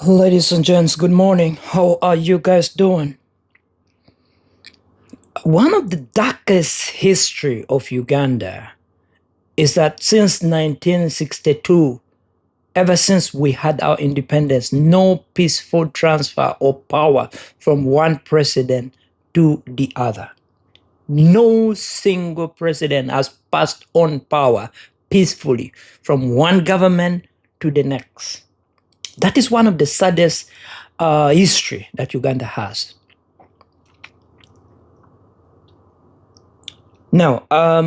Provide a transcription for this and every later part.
Ladies and gents, good morning. How are you guys doing? One of the darkest history of Uganda is that since 1962, ever since we had our independence, no peaceful transfer of power from one president to the other. No single president has passed on power peacefully from one government to the next. That is one of the saddest history that Uganda has. Now, out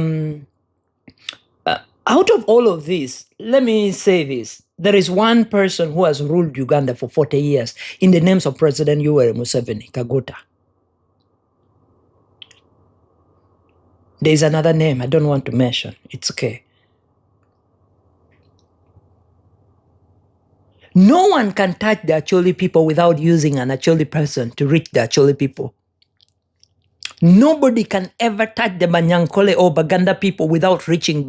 of all of this, let me say this. There is one person who has ruled Uganda for 40 years in the names of President Yoweri Museveni, Kaguta. There is another name I don't want to mention. It's okay. No one can touch the Acholi people without using an Acholi person to reach the Acholi people. Nobody can ever touch the Banyankole or Baganda people without reaching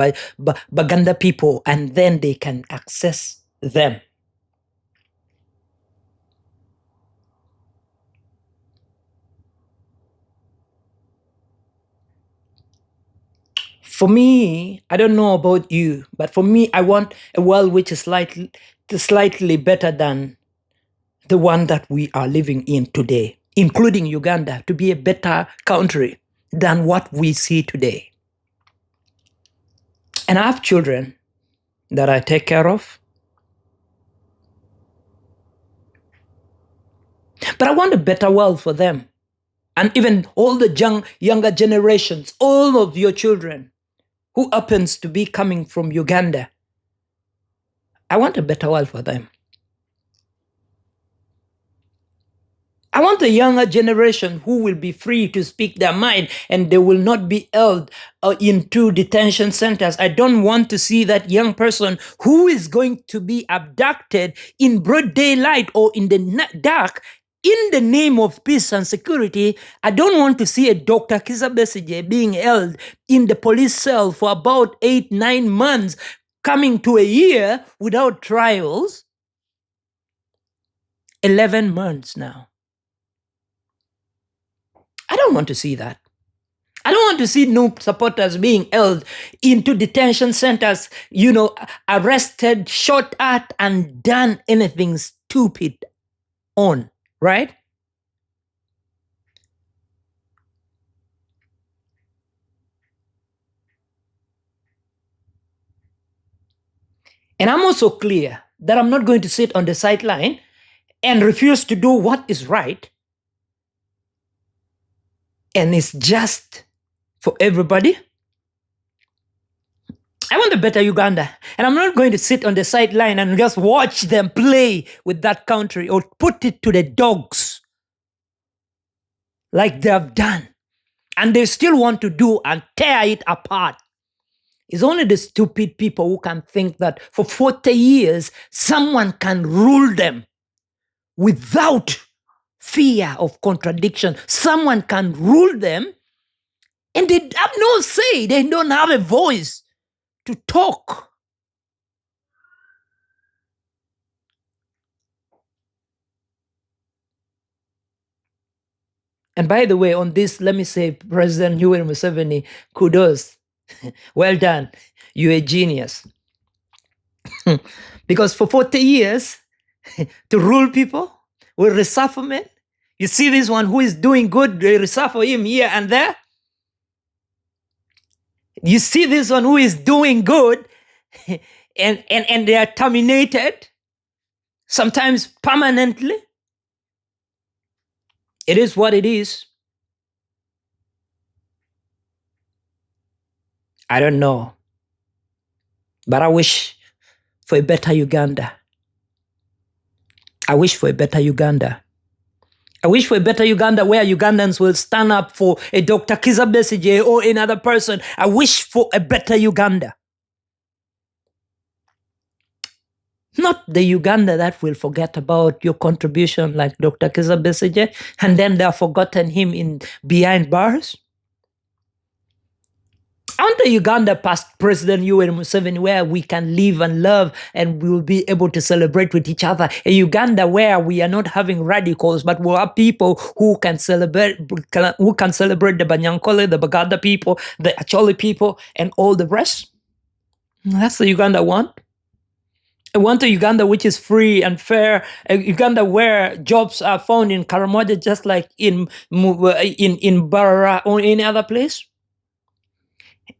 Baganda people, and then they can access them. For me, I don't know about you, but for me, I want a world which is slightly better than the one that we are living in today, including Uganda, to be a better country than what we see today. And I have children that I take care of. But I want a better world for them. And even all the younger generations, all of your children who happens to be coming from Uganda, I want a better world for them. I want a younger generation who will be free to speak their mind and they will not be held into detention centers. I don't want to see that young person who is going to be abducted in broad daylight or in the dark in the name of peace and security. I don't want to see a Dr. Kizza Besigye being held in the police cell for about 8-9 months, coming to a year without trials. 11 months now. I don't want to see that. I don't want to see no supporters being held into detention centers, arrested, shot at, and done anything stupid on, right? And I'm also clear that I'm not going to sit on the sideline and refuse to do what is right. And it's just for everybody. I want a better Uganda. And I'm not going to sit on the sideline and just watch them play with that country or put it to the dogs like they have done. And they still want to do and tear it apart. It's only the stupid people who can think that for 40 years, someone can rule them without fear of contradiction. Someone can rule them and they have no say. They don't have a voice to talk. And by the way, on this, let me say, President Yoweri Museveni, kudos. Well done. You're a genius. Because for 40 years, to rule people with reshufflement, you see this one who is doing good, they reshuffle him here and there. You see this one who is doing good, and they are terminated, sometimes permanently. It is what it is. I don't know. But I wish for a better Uganda. I wish for a better Uganda. I wish for a better Uganda where Ugandans will stand up for a Dr. Kizza Besigye or another person. I wish for a better Uganda. Not the Uganda that will forget about your contribution like Dr. Kizza Besigye and then they have forgotten him behind bars. I want a Uganda past President Yoweri Museveni where we can live and love and we will be able to celebrate with each other. A Uganda where we are not having radicals, but we are people who can celebrate the Banyankole, the Baganda people, the Acholi people, and all the rest. That's the Uganda I want. I want a Uganda which is free and fair, a Uganda where jobs are found in Karamoja just like in Barara or any other place.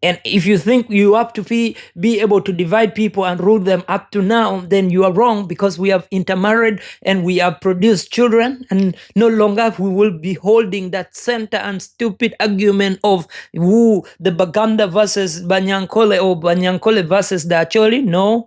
And if you think you have to be able to divide people and rule them up to now, then you are wrong, because we have intermarried and we have produced children, and no longer we will be holding that center and stupid argument of who the Baganda versus Banyankole or Banyankole versus the Acholi. No.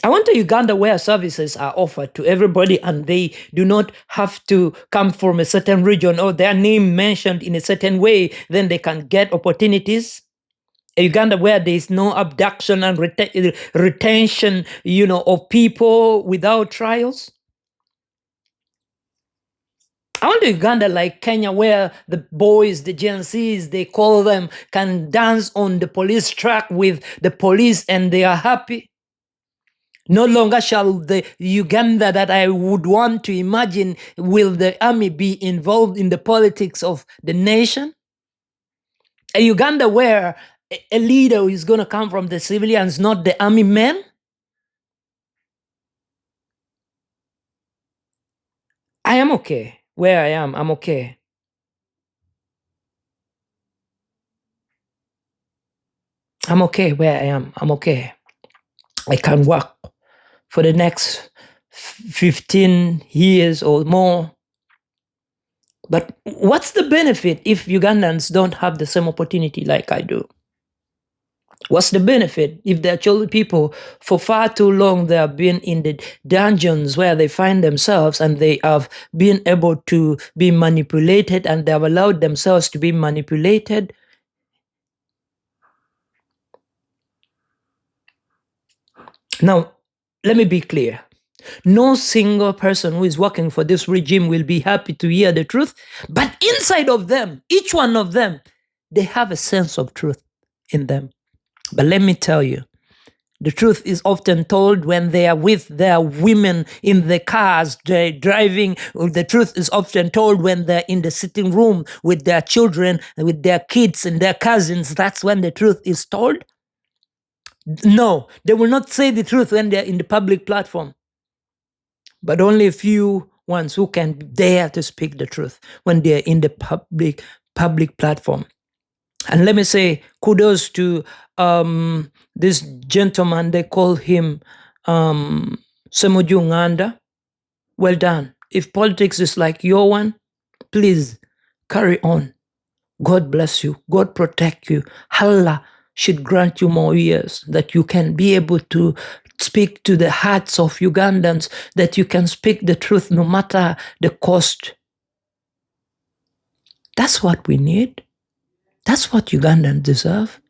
I want a Uganda where services are offered to everybody and they do not have to come from a certain region or their name mentioned in a certain way, then they can get opportunities. A Uganda where there is no abduction and retention, of people without trials. I want a Uganda like Kenya where the boys, the Gen Zs, they call them, can dance on the police track with the police and they are happy. No longer shall the Uganda that I would want to imagine will the army be involved in the politics of the nation. A Uganda where a leader is going to come from the civilians, not the army men. I am okay where I am. I'm okay. I'm okay where I am. I'm okay. I can work for the next 15 years or more. But what's the benefit if Ugandans don't have the same opportunity like I do? What's the benefit if the Acholi people, for far too long, they have been in the dungeons where they find themselves and they have been able to be manipulated and they have allowed themselves to be manipulated? Now, let me be clear. No single person who is working for this regime will be happy to hear the truth, but inside of them, each one of them, they have a sense of truth in them. But let me tell you, the truth is often told when they are with their women in the cars driving. The truth is often told when they're in the sitting room with their children, with their kids and their cousins. That's when the truth is told. No, they will not say the truth when they're in the public platform. But only a few ones who can dare to speak the truth when they're in the public platform. And let me say kudos to this gentleman, they call him Semoju Nganda. Well done. If politics is like your one, please carry on. God bless you. God protect you. Allah should grant you more years that you can be able to speak to the hearts of Ugandans, that you can speak the truth no matter the cost. That's what we need. That's what Ugandans deserve.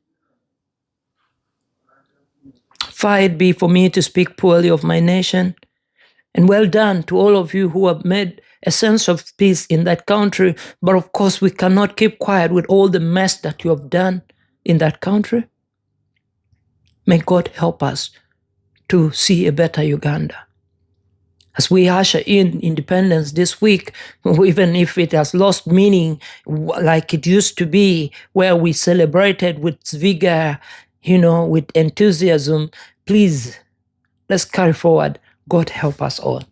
Far it be for me to speak poorly of my nation. And well done to all of you who have made a sense of peace in that country. But of course, we cannot keep quiet with all the mess that you have done in that country. May God help us to see a better Uganda. As we usher in independence this week, even if it has lost meaning like it used to be, where we celebrated with vigor, with enthusiasm, please, let's carry forward. God help us all.